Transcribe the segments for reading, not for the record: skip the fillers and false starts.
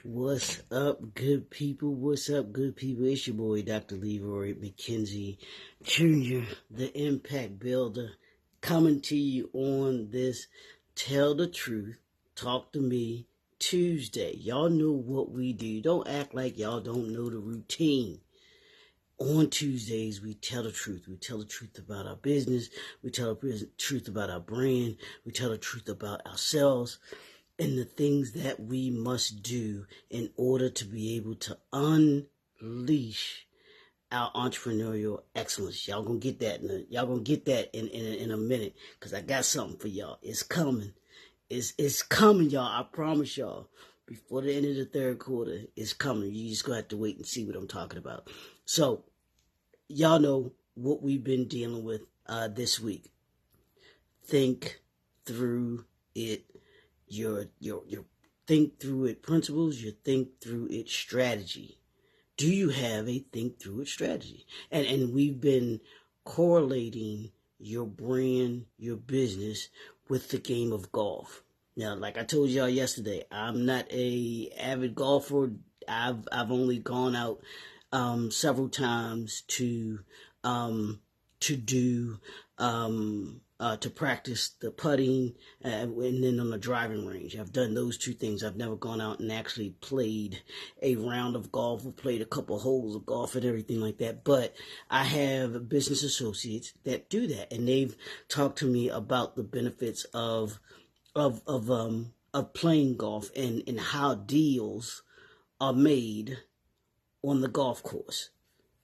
What's up, good people? What's up, good people? It's your boy, Dr. Leroy McKenzie Jr., the Impact Builder, coming to you on this Tell the Truth, Talk to Me Tuesday. Y'all know what we do. Don't act like y'all don't know the routine. On Tuesdays, we tell the truth. We tell the truth about our business. We tell the truth about our brand. We tell the truth about ourselves and the things that we must do in order to be able to unleash our entrepreneurial excellence. Y'all gonna get that. In a minute, because I got something for y'all. It's coming. It's coming, y'all. I promise y'all. Before the end of the third quarter, it's coming. You just gonna have to wait and see what I'm talking about. So, y'all know what we've been dealing with this week. Think through it. Your think through it principles, your think through it strategy. Do you have a think through it strategy? And we've been correlating your brand, your business with the game of golf. Now, like I told y'all yesterday, I'm not a avid golfer. I've only gone out several times to do to practice the putting and then on the driving range. I've done those two things. I've never gone out and actually played a round of golf or played a couple holes of golf and everything like that. But I have business associates that do that, and they've talked to me about the benefits of playing golf and how deals are made on the golf course.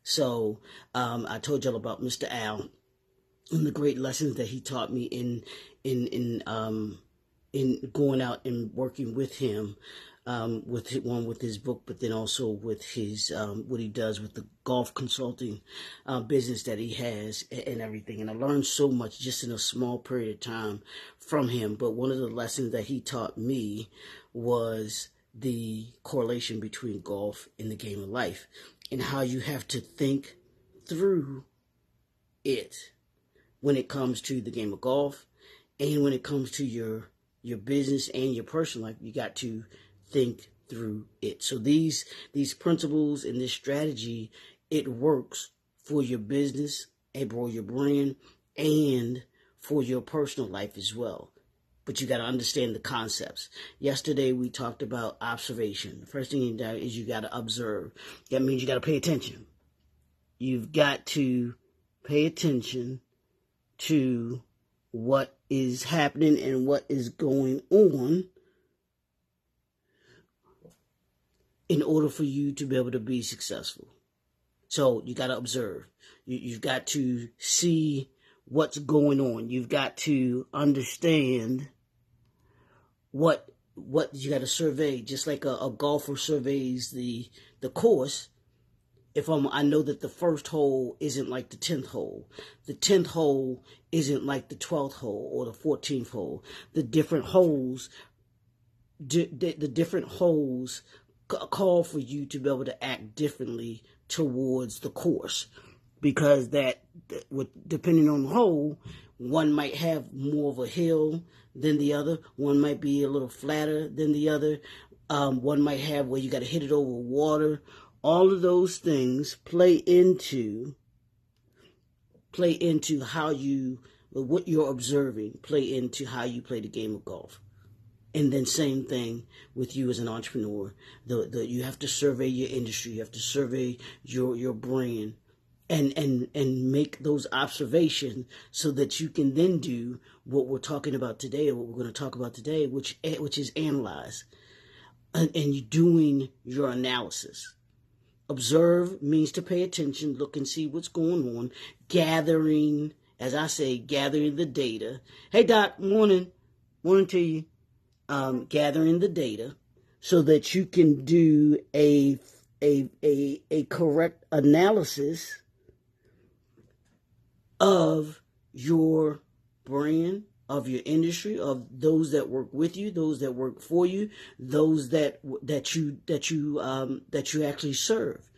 So I told y'all about Mr. Al and the great lessons that he taught me in going out and working with him, with his book, but then also with his what he does with the golf consulting business that he has and everything. And I learned so much just in a small period of time from him. But one of the lessons that he taught me was the correlation between golf and the game of life, and how you have to think through it when it comes to the game of golf, and when it comes to your business and your personal life. You got to think through it. So these principles and this strategy, it works for your business and for your brand and for your personal life as well. But you got to understand the concepts. Yesterday, we talked about observation. The first thing you do is you got to observe. That means you got to pay attention. You've got to pay attention to what is happening and what is going on in order for you to be able to be successful. So you got to observe. You've got to see what's going on. You've got to understand what you got to survey. Just like a golfer surveys the course. If I know that the first hole isn't like the 10th hole. The 10th hole isn't like the 12th hole or the 14th hole. The different holes, call for you to be able to act differently towards the course, because depending on the hole, one might have more of a hill than the other. One might be a little flatter than the other. One might have where you got to hit it over water. All of those things play into how what you're observing, play into how you play the game of golf. And then same thing with you as an entrepreneur. You have to survey your industry. You have to survey your brand and make those observations so that you can then do what we're talking about today, or what we're going to talk about today, which is analyze. And you're doing your analysis. Observe means to pay attention, look and see what's going on, gathering, as I say, gathering the data. Hey, Doc, morning to you. Gathering the data so that you can do a correct analysis of your brand, of your industry, of those that work with you, those that work for you, those that you actually serve.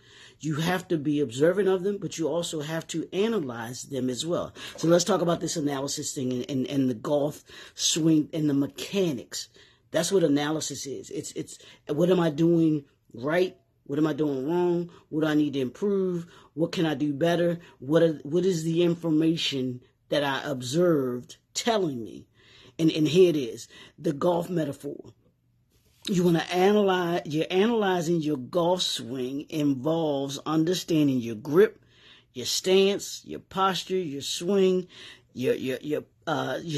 You have to be observant of them, but you also have to analyze them as well. So let's talk about this analysis thing and the golf swing and the mechanics That's what analysis is. It's what am I doing right? What am I doing wrong? What do I need to improve? What can I do better? What is the information that I observed telling me? And here it is, the golf metaphor. You want to analyze, you're analyzing your golf swing involves understanding your grip, your stance, your posture, your swing, your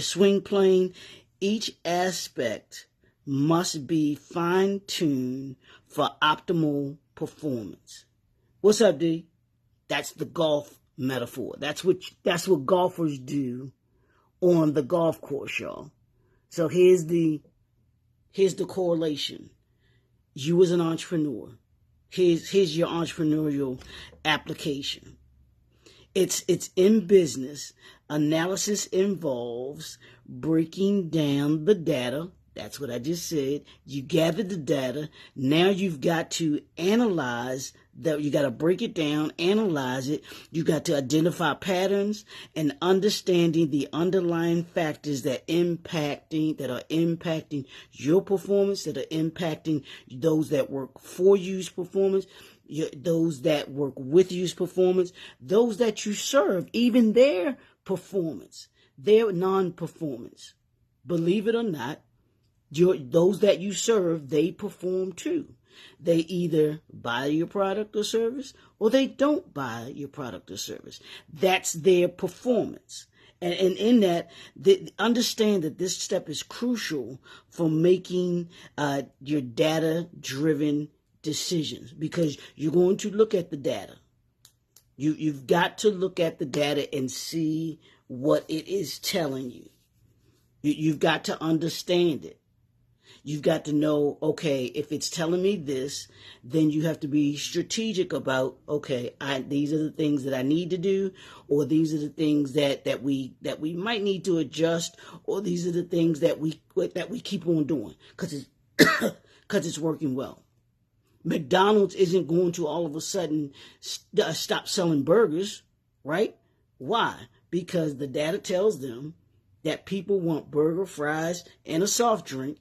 swing plane. Each aspect must be fine-tuned for optimal performance. What's up, D? That's the golf metaphor. That's what golfers do on the golf course, y'all. So here's the correlation. You as an entrepreneur, here's your entrepreneurial application. It's in business. Analysis involves breaking down the data. That's what I just said. You gathered the data. Now you've got to analyze that. You got to break it down, analyze it. You got to identify patterns and understanding the underlying factors that are impacting your performance, that are impacting those that work for you's performance, those that work with you's performance, those that you serve, even their performance, their non-performance. Believe it or not, those that you serve, they perform too. They either buy your product or service, or they don't buy your product or service. That's their performance. And in that, understand that this step is crucial for making your data-driven decisions, because you're going to look at the data. You've got to look at the data and see what it is telling you. You've got to understand it. You've got to know, okay, if it's telling me this, then you have to be strategic about, okay, these are the things that I need to do, or these are the things that we might need to adjust, or these are the things that we keep on doing because it's working well. McDonald's isn't going to all of a sudden stop selling burgers, right? Why? Because the data tells them that people want burger, fries, and a soft drink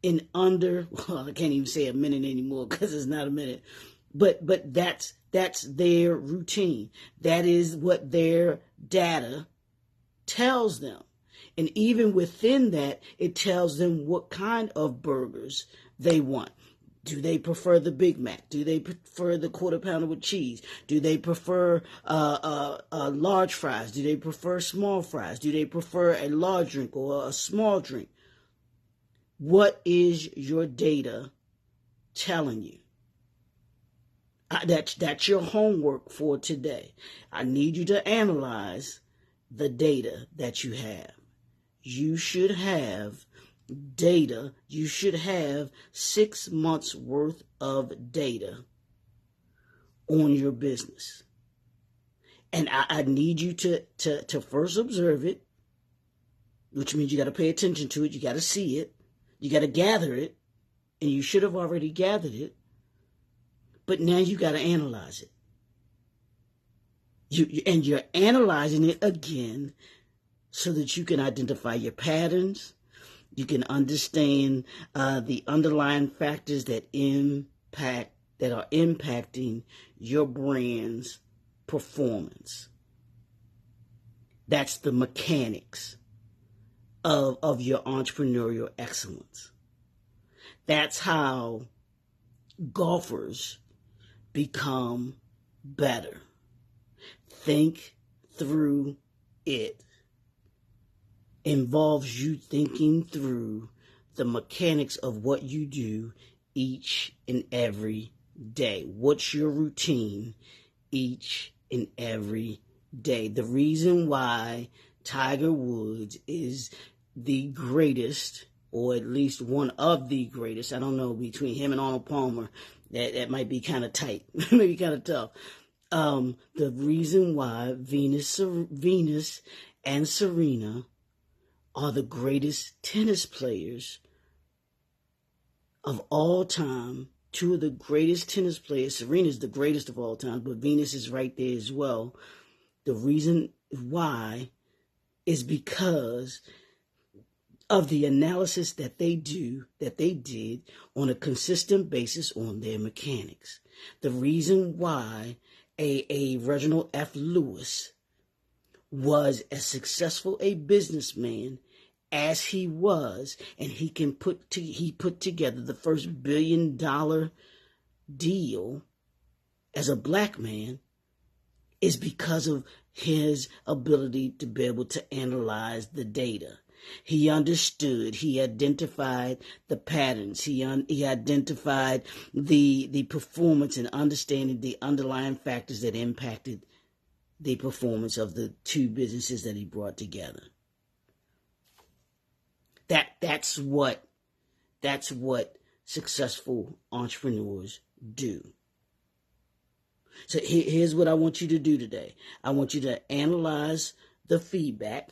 in under, well, I can't even say a minute anymore because it's not a minute, but that's their routine. That is what their data tells them. And even within that, it tells them what kind of burgers they want. Do they prefer the Big Mac? Do they prefer the quarter pounder with cheese? Do they prefer large fries? Do they prefer small fries? Do they prefer a large drink or a small drink? What is your data telling you? That's your homework for today. I need you to analyze the data that you have. You should have data. You should have 6 months worth of data on your business. And I need you to first observe it, which means you got to pay attention to it. You got to see it. You got to gather it, and you should have already gathered it, but now you got to analyze it. You're analyzing it again so that you can identify your patterns. You can understand the underlying factors that are impacting your brand's performance. That's the mechanics of your entrepreneurial excellence. That's how golfers become better. Think through it. Involves you thinking through the mechanics of what you do each and every day. What's your routine each and every day? The reason why Tiger Woods is the greatest, or at least one of the greatest, I don't know, between him and Arnold Palmer, that might be kind of tight, maybe kind of tough. The reason why Venus and Serena are the greatest tennis players of all time, two of the greatest tennis players. Serena's the greatest of all time, but Venus is right there as well. The reason why is because of the analysis that they did on a consistent basis on their mechanics. The reason why a Reginald F. Lewis was as successful a businessman as he was, and he put together the first $1 billion deal as a black man, is because of his ability to be able to analyze the data. He understood, he identified the patterns, he identified the performance and understanding the underlying factors that impacted the performance of the two businesses that he brought together. That's what successful entrepreneurs do. So here's what I want you to do today. I want you to analyze the feedback,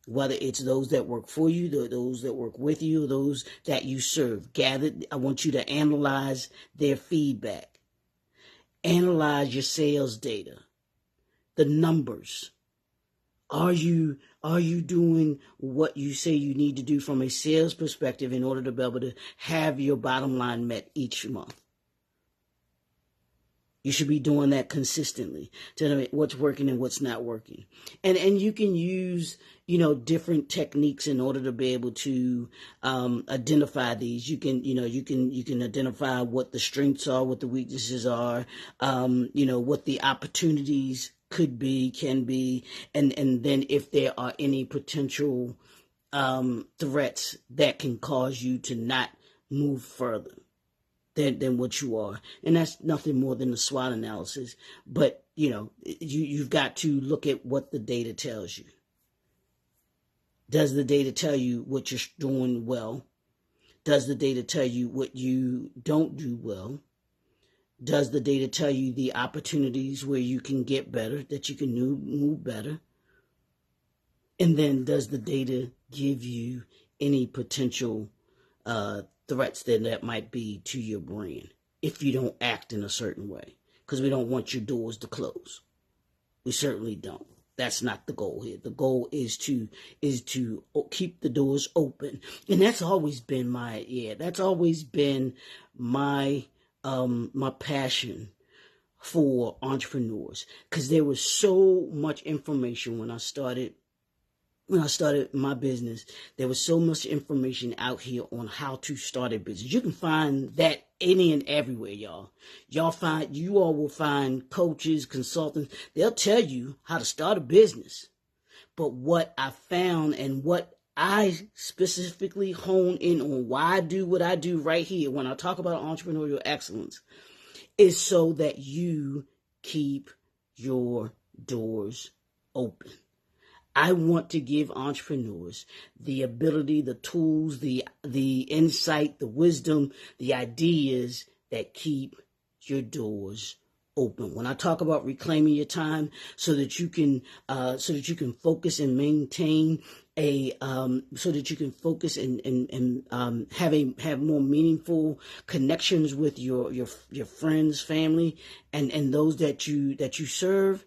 whether it's those that work for you, those that work with you, those that you serve. I want you to analyze their feedback. Analyze your sales data, the numbers. Are you doing what you say you need to do from a sales perspective in order to be able to have your bottom line met each month? You should be doing that consistently to know what's working and what's not working. And you can use, different techniques in order to be able to identify these. You can identify what the strengths are, what the weaknesses are, what the opportunities can be, and then if there are any potential threats that can cause you to not move further than what you are. And that's nothing more than a SWOT analysis. But, you've got to look at what the data tells you. Does the data tell you what you're doing well? Does the data tell you what you don't do well? Does the data tell you the opportunities where you can get better, that you can move better? And then does the data give you any potential threats that might be to your brand if you don't act in a certain way? Because we don't want your doors to close. We certainly don't. That's not the goal here. The goal is to keep the doors open. And that's always been my my passion for entrepreneurs, because there was so much information when I started my business. There was so much information out here on how to start a business. You can find that any and everywhere, y'all. You all will find coaches, consultants. They'll tell you how to start a business. But what I found and what I specifically hone in on, why I do what I do right here when I talk about entrepreneurial excellence, is so that you keep your doors open. I want to give entrepreneurs the ability, the tools, the insight, the wisdom, the ideas that keep your doors open. When I talk about reclaiming your time so that you can focus and maintain so that you can focus and have more meaningful connections with your friends, family, and those that you serve.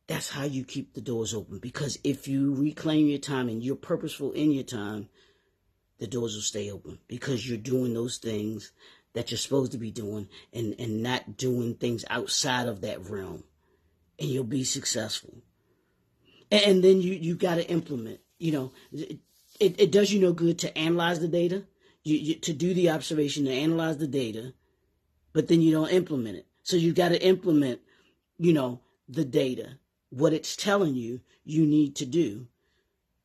That's how you keep the doors open. Because if you reclaim your time and you're purposeful in your time, the doors will stay open, because you're doing those things that you're supposed to be doing and not doing things outside of that realm. And you'll be successful. And then you got to implement. It does you no good to analyze the data, to do the observation, to analyze the data, but then you don't implement it. So you got to implement, the data. What it's telling you need to do.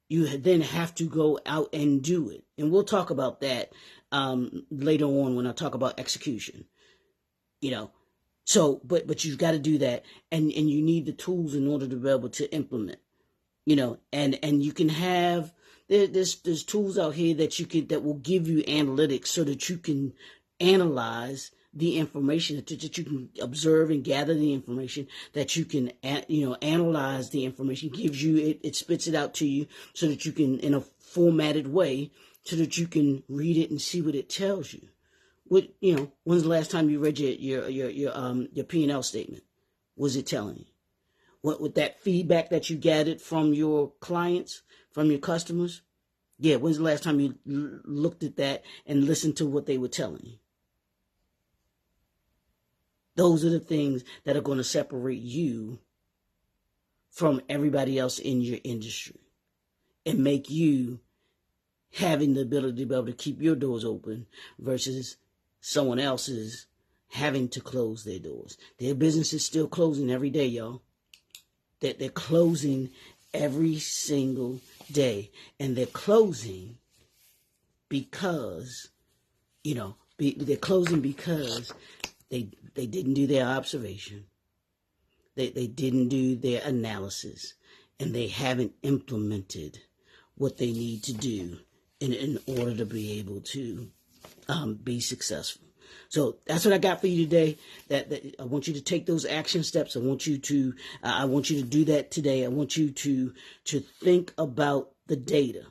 You then have to go out and do it. And we'll talk about that later on when I talk about execution. So, but you've got to do that, and you need the tools in order to be able to implement. And you can have there's tools out here that will give you analytics so that you can analyze the information, that you can observe and gather the information, that you can, analyze the information, gives you, it spits it out to you so that you can, in a formatted way, so that you can read it and see what it tells you. When's the last time you read your P&L statement? What was it telling you? What with that feedback that you gathered from your clients, from your customers? Yeah, when's the last time you looked at that and listened to what they were telling you? Those are the things that are going to separate you from everybody else in your industry and make you having the ability to be able to keep your doors open versus someone else's having to close their doors. Their business is still closing every day, y'all. They're closing every single day. And they're closing because, they're closing because they didn't do their observation. They didn't do their analysis. And they haven't implemented what they need to do in order to be able to be successful. So that's what I got for you today. That I want you to take those action steps. I want you to do that today. I want you to think about the data.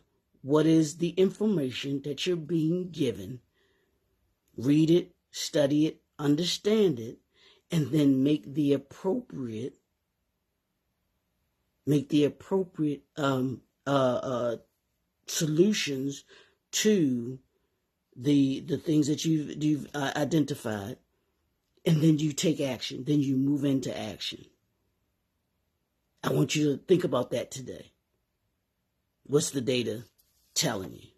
What is the information that you're being given? Read it, study it, understand it, and then make the appropriate solutions to the things that you've identified, and then you take action. Then you move into action. I want you to think about that today. What's the data telling you?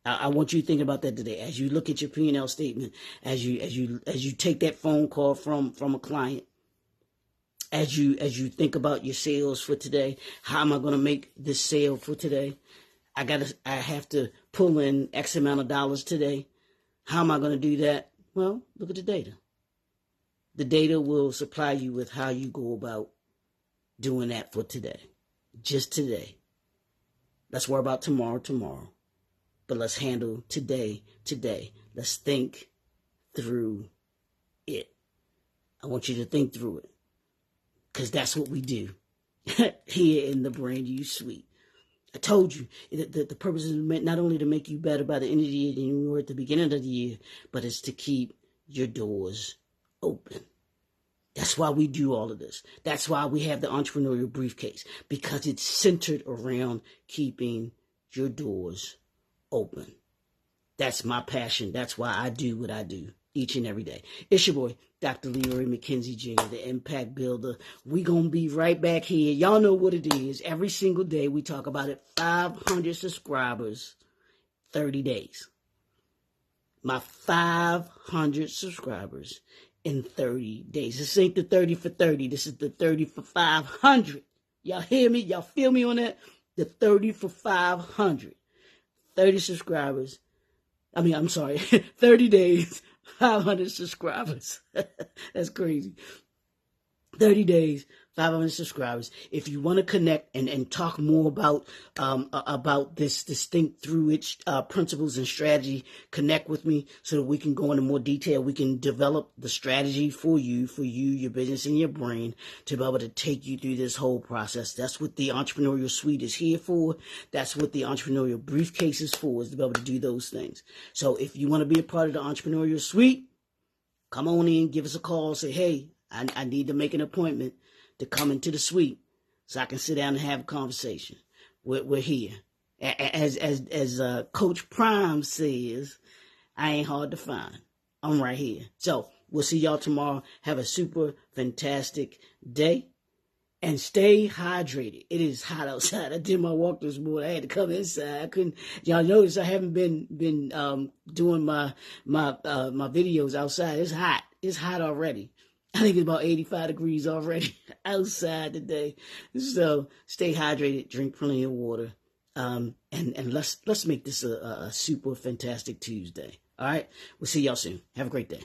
I want you to think about that today as you look at your P&L statement, as you take that phone call from a client, as you think about your sales for today. How am I going to make this sale for today? I have to pull in X amount of dollars today. How am I going to do that? Well, look at the data. The data will supply you with how you go about doing that for today. Just today. Let's worry about tomorrow. But let's handle today. Let's think through it. I want you to think through it. Because that's what we do here in the Brand You Suite. I told you that the purpose is not only to make you better by the end of the year than you were at the beginning of the year, but it's to keep your doors open. That's why we do all of this. That's why we have the Entrepreneurial Briefcase, because it's centered around keeping your doors open. That's my passion. That's why I do what I do each and every day. It's your boy, Dr. Leroy McKenzie Jr., the Impact Builder. We gonna be right back here. Y'all know what it is. Every single day we talk about it. 500 subscribers, 30 days. My 500 subscribers in 30 days. This ain't the 30 for 30. This is the 30 for 500. Y'all hear me? Y'all feel me on that? The 30 for 500. 30 subscribers. 30 days, 500 subscribers. That's crazy. 30 days, 500 subscribers. If you want to connect and talk more about this Think Through It principles and strategy, connect with me so that we can go into more detail. We can develop the strategy for you, your business, and your brain to be able to take you through this whole process. That's what the Entrepreneurial Suite is here for. That's what the Entrepreneurial Briefcase is for, is to be able to do those things. So if you want to be a part of the Entrepreneurial Suite, come on in, give us a call, say, hey, I need to make an appointment to come into the suite so I can sit down and have a conversation. We're here. As Coach Prime says, I ain't hard to find. I'm right here. So we'll see y'all tomorrow. Have a super fantastic day. And stay hydrated. It is hot outside. I did my walk this morning. I had to come inside. I couldn't. Y'all notice I haven't been doing my videos outside. It's hot. It's hot already. I think it's about 85 degrees already outside today. So stay hydrated. Drink plenty of water. And let's make this a super fantastic Tuesday. All right. We'll see y'all soon. Have a great day.